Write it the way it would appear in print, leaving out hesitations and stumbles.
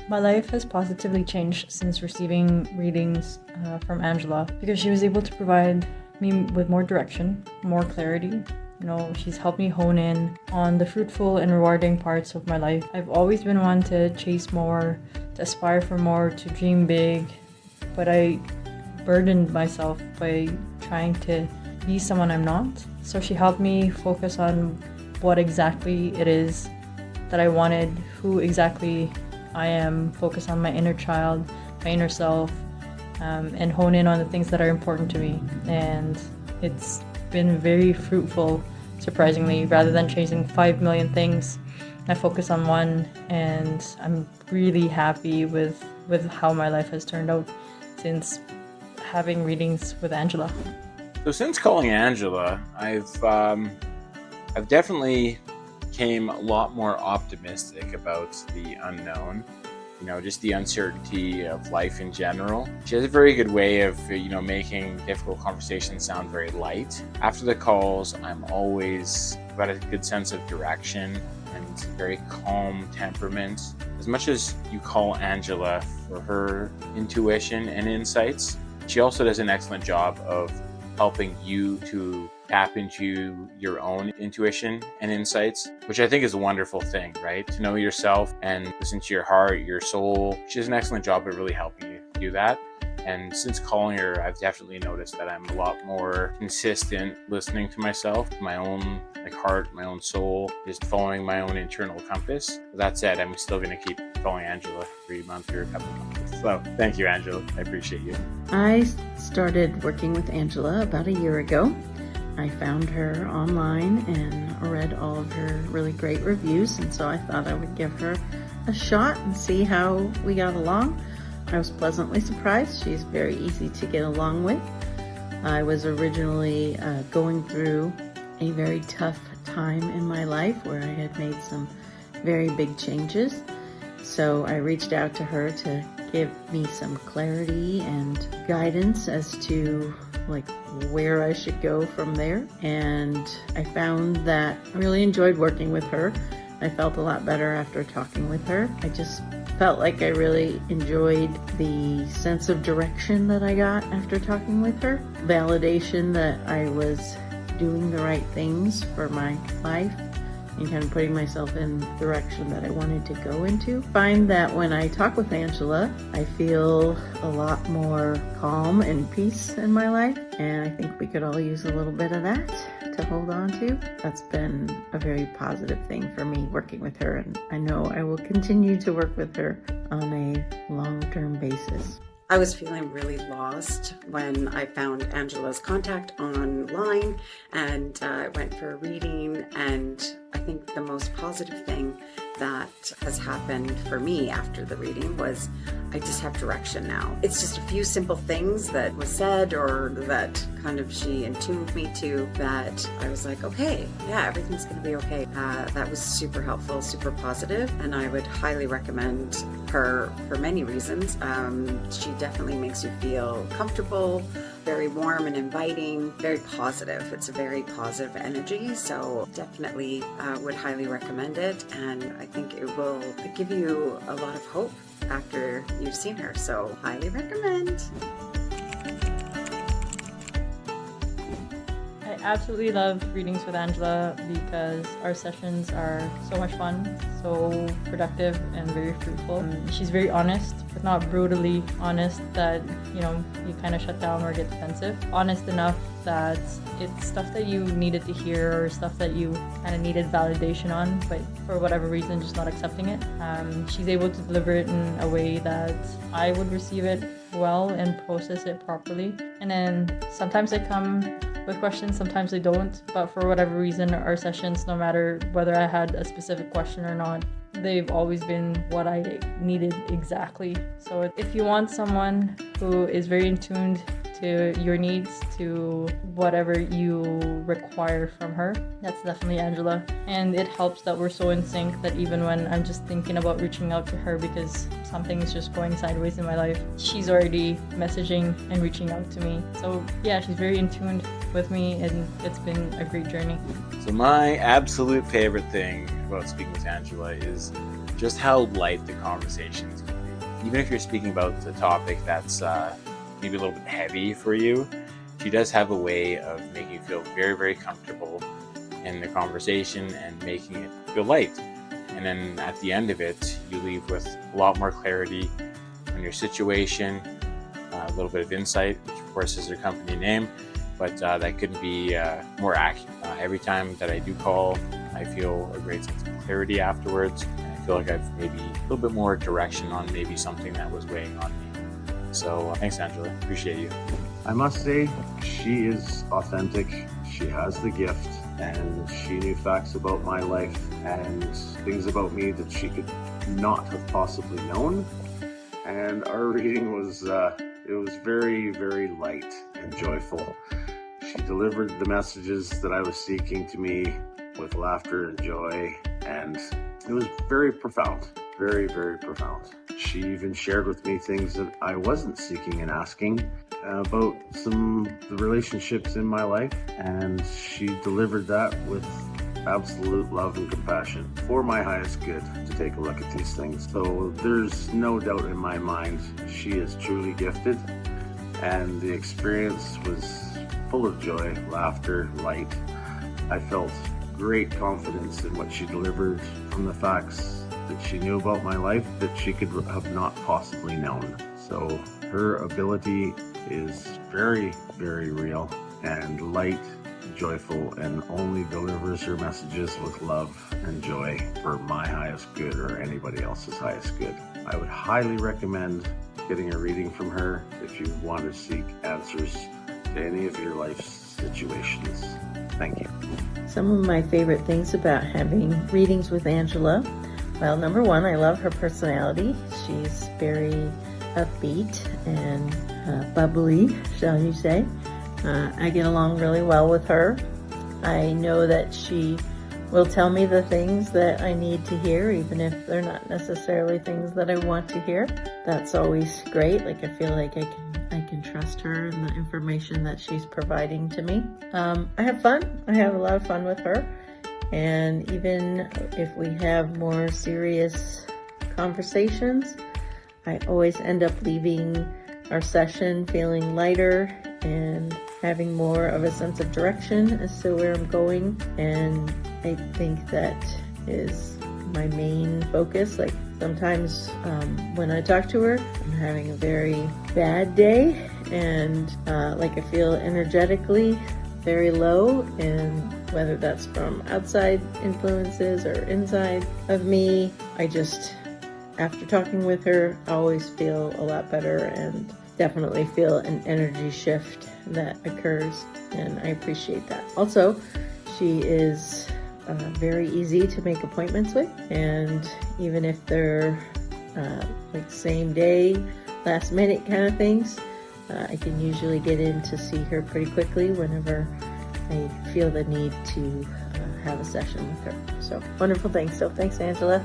My life has positively changed since receiving readings from Angela because she was able to provide me with more direction, more clarity. She's helped me hone in on the fruitful and rewarding parts of my life. I've always been one to chase more, to aspire for more, to dream big, but I burdened myself by trying to be someone I'm not. So she helped me focus on what exactly it is that I wanted, who exactly I am, focus on my inner child, my inner self, and hone in on the things that are important to me. And it's been very fruitful, surprisingly. Rather than chasing 5 million things, I focus on one, and I'm really happy with how my life has turned out since having readings with Angela. So since calling Angela, I've definitely became a lot more optimistic about the unknown. Just the uncertainty of life in general. She has a very good way of, making difficult conversations sound very light. After the calls, I'm always got a good sense of direction and very calm temperament. As much as you call Angela for her intuition and insights, she also does an excellent job of helping you to tap into your own intuition and insights, which I think is a wonderful thing, right? To know yourself and listen to your heart, your soul. She does an excellent job of really helping you do that. And since calling her, I've definitely noticed that I'm a lot more consistent listening to myself, my own heart, my own soul, just following my own internal compass. That said, I'm still going to keep calling Angela every month or a couple of months. So thank you, Angela. I appreciate you. I started working with Angela about a year ago. I found her online and read all of her really great reviews, and so I thought I would give her a shot and see how we got along. I was pleasantly surprised. She's very easy to get along with. I was originally going through a very tough time in my life where I had made some very big changes. So I reached out to her to give me some clarity and guidance as to where I should go from there. And I found that I really enjoyed working with her. I felt a lot better after talking with her. I just felt like I really enjoyed the sense of direction that I got after talking with her. Validation that I was doing the right things for my life and kind of putting myself in the direction that I wanted to go into. I find that when I talk with Angela, I feel a lot more calm and peace in my life, and I think we could all use a little bit of that to hold on to. That's been a very positive thing for me working with her, and I know I will continue to work with her on a long-term basis. I was feeling really lost when I found Angela's contact online, and I went for a reading, and I think the most positive thing that has happened for me after the reading was I just have direction now. It's just a few simple things that was said or that kind of she attuned me to that I was like, okay, yeah, everything's going to be okay. That was super helpful, super positive, and I would highly recommend her for many reasons. She definitely makes you feel comfortable, very warm and inviting, very positive. It's a very positive energy, so definitely would highly recommend it, and I think it will give you a lot of hope after you've seen her, so highly recommend. I absolutely love readings with Angela because our sessions are so much fun, so productive, and very fruitful. She's very honest, but not brutally honest that, you kind of shut down or get defensive. Honest enough that it's stuff that you needed to hear or stuff that you kind of needed validation on, but for whatever reason, just not accepting it. She's able to deliver it in a way that I would receive it well and process it properly. And then sometimes they come with questions, sometimes they don't, but for whatever reason, our sessions, no matter whether I had a specific question or not, they've always been what I needed exactly. So if you want someone who is very in tune to your needs, to whatever you require from her, that's definitely Angela. And it helps that we're so in sync that even when I'm just thinking about reaching out to her because something is just going sideways in my life, she's already messaging and reaching out to me. So yeah, she's very in tune with me, and it's been a great journey. So my absolute favorite thing about speaking with Angela is just how light the conversations go. even if you're speaking about a topic that's maybe a little bit heavy for you, she does have a way of making you feel very, very comfortable in the conversation and making it feel light. And then at the end of it, you leave with a lot more clarity on your situation, a little bit of insight, which of course is her company name, but that could be more accurate. Every time that I do call, I feel a great sense of clarity afterwards. And I feel like I've maybe a little bit more direction on maybe something that was weighing on me. So thanks, Angela. Appreciate you. I must say, she is authentic. She has the gift, and she knew facts about my life and things about me that she could not have possibly known. And our reading was, it was very, very light and joyful. She delivered the messages that I was seeking to me with laughter and joy, and it was very profound, very, very profound. She even shared with me things that I wasn't seeking and asking about the relationships in my life, and she delivered that with absolute love and compassion for my highest good to take a look at these things. So there's no doubt in my mind she is truly gifted, and the experience was full of joy, laughter, light. I felt great confidence in what she delivered from the facts that she knew about my life that she could have not possibly known. So her ability is very, very real and light, joyful, and only delivers her messages with love and joy for my highest good or anybody else's highest good. I would highly recommend getting a reading from her if you want to seek answers to any of your life situations. Thank you. Some of my favorite things about having readings with Angela. Well, number one, I love her personality. She's very upbeat and bubbly, shall you say. I get along really well with her. I know that she will tell me the things that I need to hear, even if they're not necessarily things that I want to hear. That's always great. Like, I feel like I can trust her and the information that she's providing to me. I have fun. I have a lot of fun with her. And even if we have more serious conversations, I always end up leaving our session feeling lighter and having more of a sense of direction as to where I'm going. And I think that is my main focus. Like, sometimes when I talk to her, I'm having a very bad day, and like, I feel energetically very low, and whether that's from outside influences or inside of me, I just, after talking with her, I always feel a lot better and definitely feel an energy shift that occurs, and I appreciate that. Also, she is very easy to make appointments with, and even if they're like same day, last minute kind of things, I can usually get in to see her pretty quickly whenever I feel the need to have a session with her. So wonderful things. So thanks, Angela.